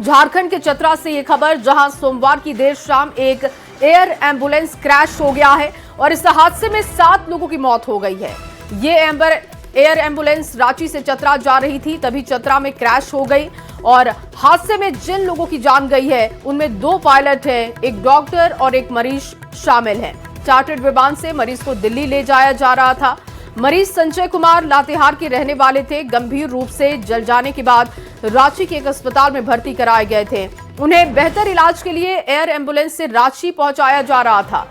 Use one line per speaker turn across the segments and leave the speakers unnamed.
झारखंड के चतरा से ये खबर, जहां सोमवार की देर शाम एक एयर एम्बुलेंस क्रैश हो गया है और इस हादसे में 7 लोगों की मौत हो गई है। ये एयर एम्बुलेंस रांची से चतरा जा रही थी, तभी चतरा में क्रैश हो गई और हादसे में जिन लोगों की जान गई है उनमें 2 पायलट हैं, एक डॉक्टर और एक मरीज शामिल हैं। चार्टर्ड विमान से मरीज को दिल्ली ले जाया जा रहा था। मरीज संजय कुमार लातेहार के रहने वाले थे। गंभीर रूप से जल जाने के बाद रांची के एक अस्पताल में भर्ती कराए गए थे। उन्हें बेहतर इलाज के लिए एयर एम्बुलेंस से रांची पहुंचाया जा रहा था,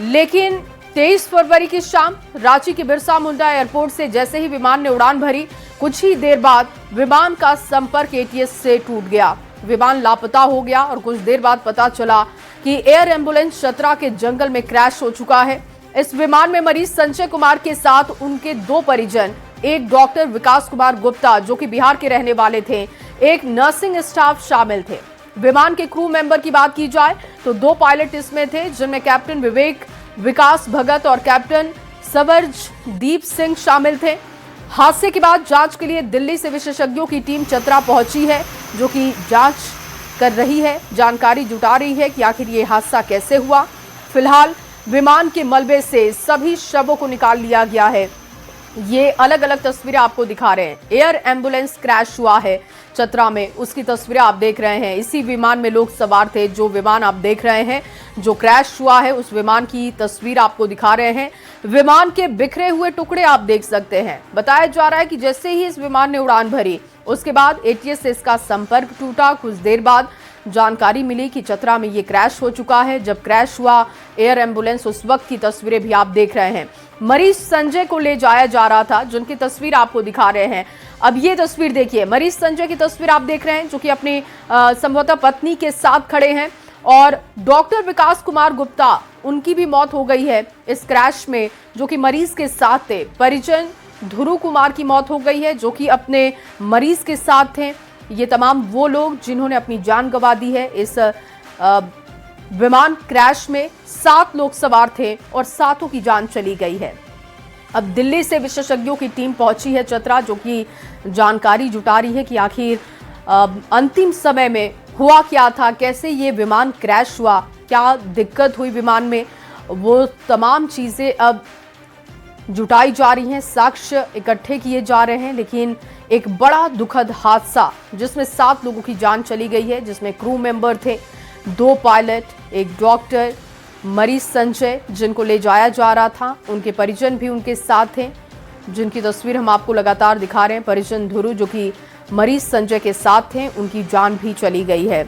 लेकिन 23 फरवरी की शाम रांची के बिरसा मुंडा एयरपोर्ट से जैसे ही विमान ने उड़ान भरी, कुछ ही देर बाद विमान का संपर्क एटीएस से टूट गया। विमान लापता हो गया और कुछ देर बाद पता चला कि एयर एम्बुलेंस चतरा के जंगल में क्रैश हो चुका है। इस विमान में मरीज संजय कुमार के साथ उनके 2 परिजन, एक डॉक्टर विकास कुमार गुप्ता जो कि बिहार के रहने वाले थे, एक नर्सिंग स्टाफ शामिल थे। विमान के क्रू मेंबर की बात की जाए तो 2 पायलट इसमें थे, जिनमें कैप्टन विवेक विकास भगत और कैप्टन सवरदीप सिंह शामिल थे। हादसे के बाद जांच के लिए दिल्ली से विशेषज्ञों की टीम चतरा पहुंची है, जो कि जांच कर रही है, जानकारी जुटा रही है कि आखिर ये हादसा कैसे हुआ। फिलहाल विमान के मलबे से सभी शवों को निकाल लिया गया है। ये अलग अलग तस्वीरें आपको दिखा रहे हैं। एयर एम्बुलेंस क्रैश हुआ है चतरा में, उसकी तस्वीरें आप देख रहे हैं। इसी विमान में लोग सवार थे। जो विमान आप देख रहे हैं जो क्रैश हुआ है, उस विमान की तस्वीर आपको दिखा रहे हैं। विमान के बिखरे हुए टुकड़े आप देख सकते हैं। बताया जा रहा है कि जैसे ही इस विमान ने उड़ान भरी, उसके बाद एटीएस से इसका संपर्क टूटा। कुछ देर बाद जानकारी मिली कि चतरा में ये क्रैश हो चुका है। जब क्रैश हुआ एयर एम्बुलेंस, उस वक्त की तस्वीरें भी आप देख रहे हैं। मरीज संजय को ले जाया जा रहा था, जिनकी तस्वीर आपको दिखा रहे हैं। अब ये तस्वीर देखिए, मरीज संजय की तस्वीर आप देख रहे हैं, जो कि अपनी संभवतः पत्नी के साथ खड़े हैं। और डॉक्टर विकास कुमार गुप्ता, उनकी भी मौत हो गई है इस क्रैश में, जो कि मरीज के साथ थे। परिजन ध्रुव कुमार की मौत हो गई है, जो कि अपने मरीज के साथ थे। ये तमाम वो लोग जिन्होंने अपनी जान गंवा दी है। इस विमान क्रैश में 7 लोग सवार थे और 7 की जान चली गई है। अब दिल्ली से विशेषज्ञों की टीम पहुंची है चतरा, जो कि जानकारी जुटा रही है कि आखिर अंतिम समय में हुआ क्या था, कैसे ये विमान क्रैश हुआ, क्या दिक्कत हुई विमान में, वो तमाम चीजें अब जुटाई जा रही हैं, साक्ष्य इकट्ठे किए जा रहे हैं। लेकिन एक बड़ा दुखद हादसा, जिसमें 7 लोगों की जान चली गई है, जिसमें क्रू मेंबर थे, 2 पायलट, एक डॉक्टर, मरीज संजय जिनको ले जाया जा रहा था, उनके परिजन भी उनके साथ थे, जिनकी तस्वीर हम आपको लगातार दिखा रहे हैं। परिजन ध्रुव, जो कि मरीज संजय के साथ थे, उनकी जान भी चली गई है।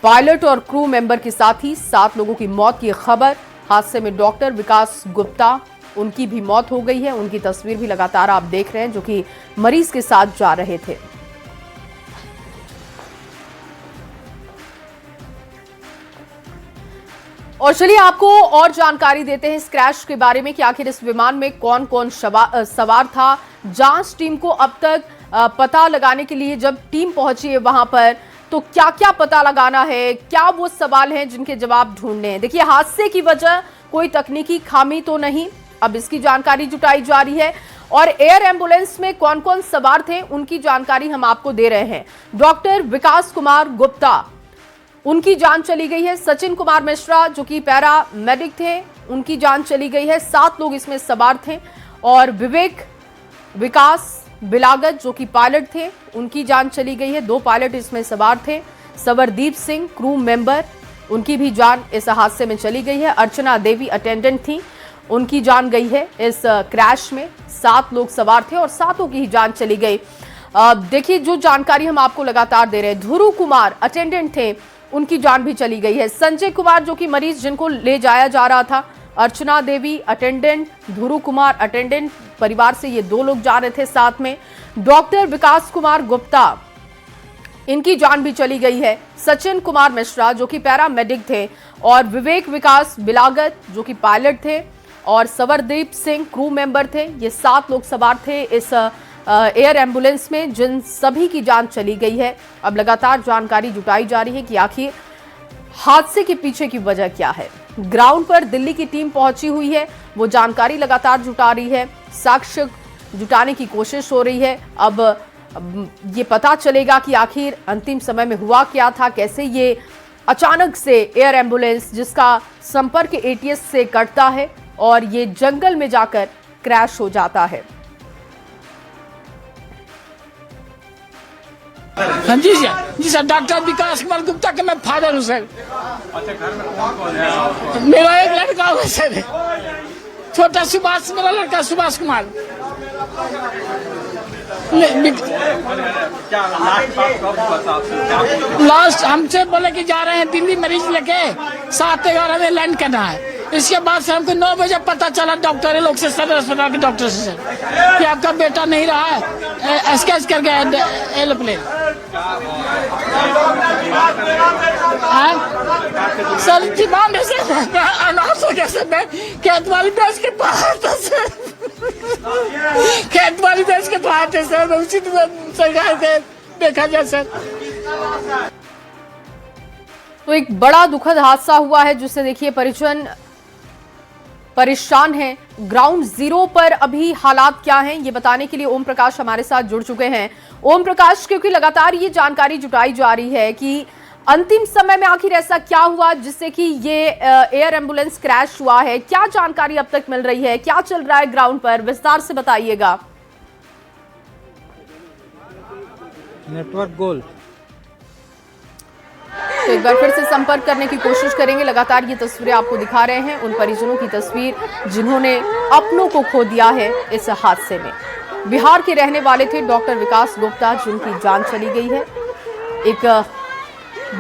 पायलट और क्रू मेंबर के साथ ही 7 लोगों की मौत की खबर। हादसे में डॉक्टर विकास गुप्ता, उनकी भी मौत हो गई है। उनकी तस्वीर भी लगातार आप देख रहे हैं, जो कि मरीज के साथ जा रहे थे। और चलिए आपको और जानकारी देते हैं इस क्रैश के बारे में कि आखिर इस विमान में कौन कौन सवार था। जांच टीम को अब तक पता लगाने के लिए जब टीम पहुंची है वहां पर, तो क्या क्या पता लगाना है, क्या वो सवाल हैं जिनके जवाब ढूंढने हैं। देखिए, हादसे की वजह कोई तकनीकी खामी तो नहीं, अब इसकी जानकारी जुटाई जा रही है। और एयर एम्बुलेंस में कौन कौन सवार थे, उनकी जानकारी हम आपको दे रहे हैं। डॉक्टर विकास कुमार गुप्ता, उनकी जान चली गई है। सचिन कुमार मिश्रा, जो कि पैरा मेडिक थे, उनकी जान चली गई है। 7 लोग इसमें सवार थे। और विवेक विकास बिलागत, जो कि पायलट थे, उनकी जान चली गई है। 2 पायलट इसमें सवार थे। सवरदीप सिंह, क्रू मेंबर, उनकी भी जान इस हादसे में चली गई है। अर्चना देवी अटेंडेंट थी, उनकी जान गई है। इस क्रैश में 7 लोग सवार थे और 7 की ही जान चली गई। देखिए, जो जानकारी हम आपको लगातार दे रहे हैं, ध्रुव कुमार अटेंडेंट थे, उनकी जान भी चली गई है। संजय कुमार, जो कि मरीज जिनको ले जाया जा रहा था, अर्चना देवी अटेंडेंट, ध्रुव कुमार अटेंडेंट, परिवार से ये 2 लोग जा रहे थे साथ में। डॉक्टर विकास कुमार गुप्ता, इनकी जान भी चली गई है। सचिन कुमार मिश्रा, जो कि पैरा मेडिक थे, और विवेक विकास बिलागत, जो कि पायलट थे, और सवरदीप सिंह क्रू मेंबर थे। ये 7 लोग सवार थे इस एयर एम्बुलेंस में, जिन सभी की जान चली गई है। अब लगातार जानकारी जुटाई जा रही है कि आखिर हादसे के पीछे की वजह क्या है। ग्राउंड पर दिल्ली की टीम पहुंची हुई है, वो जानकारी लगातार जुटा रही है, साक्ष्य जुटाने की कोशिश हो रही है। अब ये पता चलेगा कि आखिर अंतिम समय में हुआ क्या था, कैसे ये अचानक से एयर एम्बुलेंस जिसका संपर्क एटीएस से कटता है और ये जंगल में जाकर क्रैश हो जाता है।
हाँ जी सर डॉक्टर विकास कुमार गुप्ता के मैं फादर हूँ सर।
अच्छा, घर में कौन कौन है?
मेरा एक लड़का हुआ सर, छोटा सुभाष, मेरा लड़का सुभाष कुमार।
क्या लास्ट बात कब बता?
लास्ट हमसे बोले कि जा रहे हैं दिल्ली मरीज लेके 7:11 में लैंड करना है। इसके बाद से हमको 9 बजे पता चला डॉक्टर लोग से, सदर अस्पताल के डॉक्टर से सर कि आपका बेटा नहीं रहा है, स्केच कर गया एरोप्लेन। सर डिमांड है सर, अनाउंस हो गया सर, मैं खेत वाली बेच के बाहर था सर, खेत वाली बेच के बाहर थे सर, उसी सरकार से देखा जाए सर।
तो एक बड़ा दुखद हादसा हुआ है जिससे देखिए परिजन परेशान हैं। ग्राउंड जीरो पर अभी हालात क्या हैं ये बताने के लिए ओम प्रकाश हमारे साथ जुड़ चुके हैं। ओम प्रकाश, क्योंकि लगातार ये जानकारी जुटाई जा रही है कि अंतिम समय में आखिर ऐसा क्या हुआ जिससे कि ये एयर एम्बुलेंस क्रैश हुआ है, क्या जानकारी अब तक मिल रही है, क्या चल रहा है ग्राउंड पर, विस्तार से बताइएगा।
नेटवर्क गोल
तो एक बार फिर से संपर्क करने की कोशिश करेंगे। लगातार ये तस्वीरें आपको दिखा रहे हैं उन परिजनों की तस्वीर जिन्होंने अपनों को खो दिया है इस हादसे में। बिहार के रहने वाले थे डॉक्टर विकास गुप्ता, जिनकी जान चली गई है। एक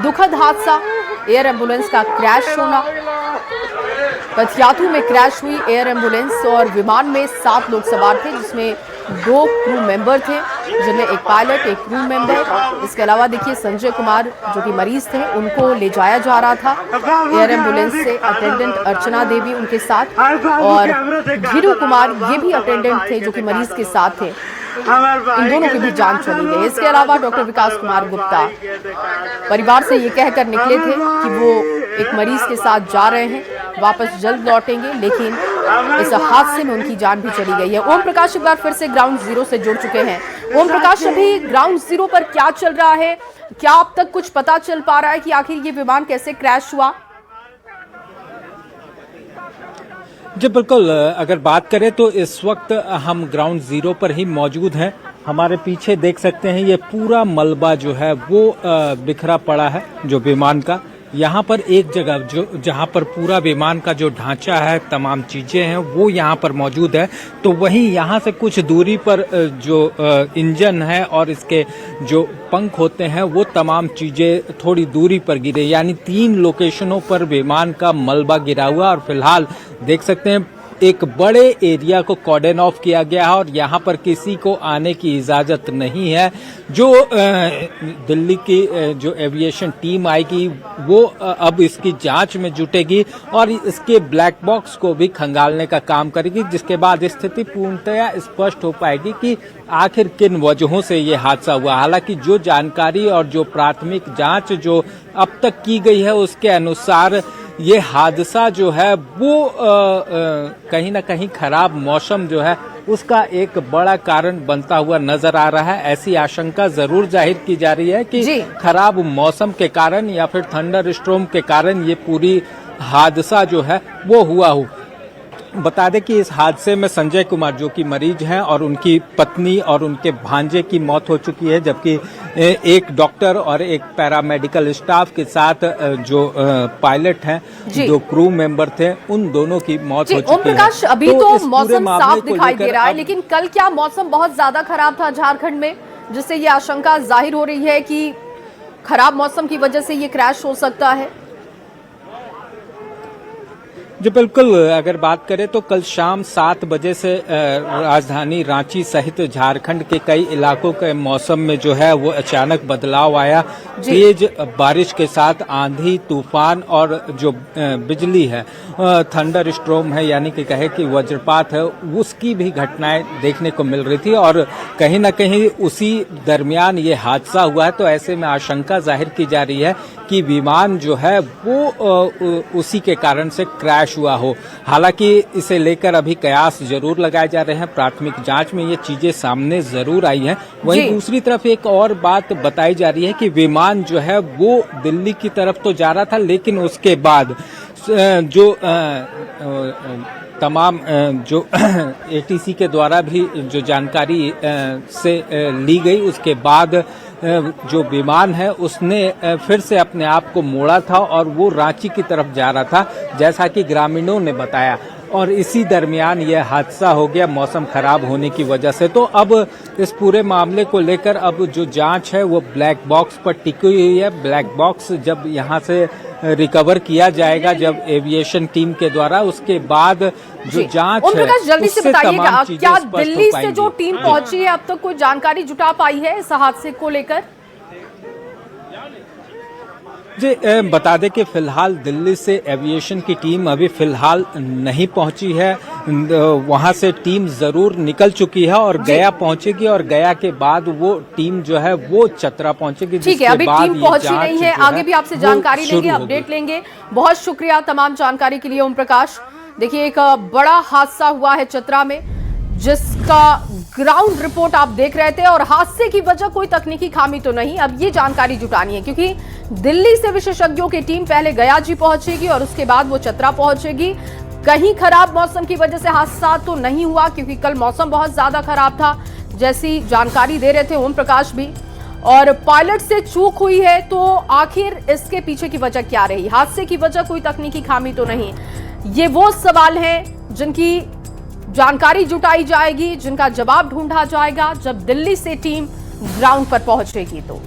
दुखद हादसा, एयर एम्बुलेंस का क्रैश होना। पथियातू में क्रैश हुई एयर एम्बुलेंस और विमान में 7 लोग सवार थे, जिसमें 2 क्रू मेंबर थे, जिनमें एक पायलट, एक क्रू मेंबर। इसके अलावा देखिए संजय कुमार जो कि मरीज थे, उनको ले जाया जा रहा था एयर एम्बुलेंस से। अटेंडेंट अर्चना देवी उनके साथ और धीरू कुमार ये भी अटेंडेंट थे जो कि मरीज के साथ थे। इन दोनों की भी जान चली गई। इसके अलावा डॉक्टर विकास कुमार गुप्ता परिवार से ये कहकर निकले थे कि वो एक मरीज के साथ जा रहे हैं, वापस जल्द लौटेंगे, लेकिन इस हादसे में उनकी जान भी चली गई है। ओम प्रकाश एक बार फिर से ग्राउंड जीरो से जुड़ चुके हैं। ओम प्रकाश, अभी ग्राउंड जीरो पर क्या चल रहा है, क्या अब तक कुछ पता चल पा रहा है कि आखिर ये विमान कैसे क्रैश हुआ?
जी बिल्कुल, अगर बात करें तो इस वक्त हम ग्राउंड जीरो पर ही मौजूद हैं। हमारे पीछे देख सकते हैं ये पूरा मलबा जो है वो बिखरा पड़ा है जो विमान का। यहाँ पर एक जगह जो जहाँ पर पूरा विमान का जो ढांचा है, तमाम चीजें हैं वो यहाँ पर मौजूद है। तो वहीं यहाँ से कुछ दूरी पर जो इंजन है और इसके जो पंख होते हैं वो तमाम चीजें थोड़ी दूरी पर गिरे, यानी 3 लोकेशनों पर विमान का मलबा गिरा हुआ। और फिलहाल देख सकते हैं एक बड़े एरिया को कॉर्डन ऑफ किया गया है और यहाँ पर किसी को आने की इजाजत नहीं है। जो दिल्ली की जो एविएशन टीम आएगी वो अब इसकी जांच में जुटेगी और इसके ब्लैक बॉक्स को भी खंगालने का काम करेगी, जिसके बाद स्थिति पूर्णतया स्पष्ट हो पाएगी कि आखिर किन वजहों से ये हादसा हुआ। हालांकि जो जानकारी और जो प्राथमिक जांच जो अब तक की गई है उसके अनुसार ये हादसा जो है वो कहीं ना कहीं खराब मौसम जो है उसका एक बड़ा कारण बनता हुआ नजर आ रहा है। ऐसी आशंका जरूर जाहिर की जा रही है कि खराब मौसम के कारण या फिर थंडर स्टॉर्म के कारण ये पूरी हादसा जो है वो हुआ हो। बता दें कि इस हादसे में संजय कुमार जो कि मरीज हैं और उनकी पत्नी और उनके भांजे की मौत हो चुकी है, जबकि एक डॉक्टर और एक पैरामेडिकल स्टाफ के साथ जो पायलट हैं, जो क्रू मेंबर थे, उन दोनों की मौत हो चुकी है।
ओम प्रकाश, अभी तो मौसम साफ दिखाई दे रहा है, लेकिन कल क्या मौसम बहुत ज्यादा खराब था झारखंड में, जिससे ये आशंका जाहिर हो रही है कि खराब मौसम की वजह से ये क्रैश हो सकता है।
जी बिल्कुल, अगर बात करें तो कल शाम 7 बजे से राजधानी रांची सहित झारखंड के कई इलाकों के मौसम में जो है वो अचानक बदलाव आया। तेज बारिश के साथ आंधी, तूफान और जो बिजली है, थंडर स्टॉर्म है, यानी कि कहे कि वज्रपात है, उसकी भी घटनाएं देखने को मिल रही थी और कहीं ना कहीं उसी दरमियान ये हादसा हुआ है। तो ऐसे में आशंका जाहिर की जा रही है कि विमान जो है वो उसी के कारण से क्रैश हुआ हो। हालांकि इसे लेकर अभी कयास जरूर लगाए जा रहे हैं, प्राथमिक जांच में ये चीजें सामने जरूर आई हैं। वहीं दूसरी तरफ एक और बात बताई जा रही है कि विमान जो है वो दिल्ली की तरफ तो जा रहा था, लेकिन उसके बाद जो तमाम जो एटीसी के द्वारा भी जो जानकारी से ली गई, उसके बाद जो विमान है उसने फिर से अपने आप को मोड़ा था और वो रांची की तरफ जा रहा था, जैसा कि ग्रामीणों ने बताया। और इसी दरमियान यह हादसा हो गया मौसम खराब होने की वजह से। तो अब इस पूरे मामले को लेकर अब जो जांच है वो ब्लैक बॉक्स पर टिकी हुई है। ब्लैक बॉक्स जब यहाँ से रिकवर किया जाएगा जब एविएशन टीम के द्वारा, उसके बाद जो जांच है
जल्दी से बताइएगा, क्या दिल्ली से जो
पाएंगी।
टीम पहुंची है अब तक कोई जानकारी जुटा पाई है इस हादसे को लेकर?
जी बता दें कि फिलहाल दिल्ली से एविएशन की टीम अभी फिलहाल नहीं पहुंची है। वहां से टीम जरूर निकल चुकी है और गया पहुंचेगी, और गया के बाद वो टीम जो है वो चतरा पहुंचेगी।
ठीक है, अभी टीम पहुंची नहीं है, आगे भी आपसे जानकारी लेंगे, अपडेट लेंगे। बहुत शुक्रिया तमाम जानकारी के लिए ओम प्रकाश। देखिए, एक बड़ा हादसा हुआ है चतरा में, जिसका ग्राउंड रिपोर्ट आप देख रहे थे, और हादसे की वजह कोई तकनीकी खामी तो नहीं, अब ये जानकारी जुटानी है, क्योंकि दिल्ली से विशेषज्ञों की टीम पहले गया जी पहुंचेगी और उसके बाद वो चतरा पहुंचेगी। कहीं खराब मौसम की वजह से हादसा तो नहीं हुआ, क्योंकि कल मौसम बहुत ज्यादा खराब था, जैसी जानकारी दे रहे थे ओम प्रकाश भी। और पायलट से चूक हुई है, तो आखिर इसके पीछे की वजह क्या रही? हादसे की वजह कोई तकनीकी खामी तो नहीं? ये वो सवाल हैं जिनकी जानकारी जुटाई जाएगी, जिनका जवाब ढूंढा जाएगा जब दिल्ली से टीम ग्राउंड पर पहुंचेगी। तो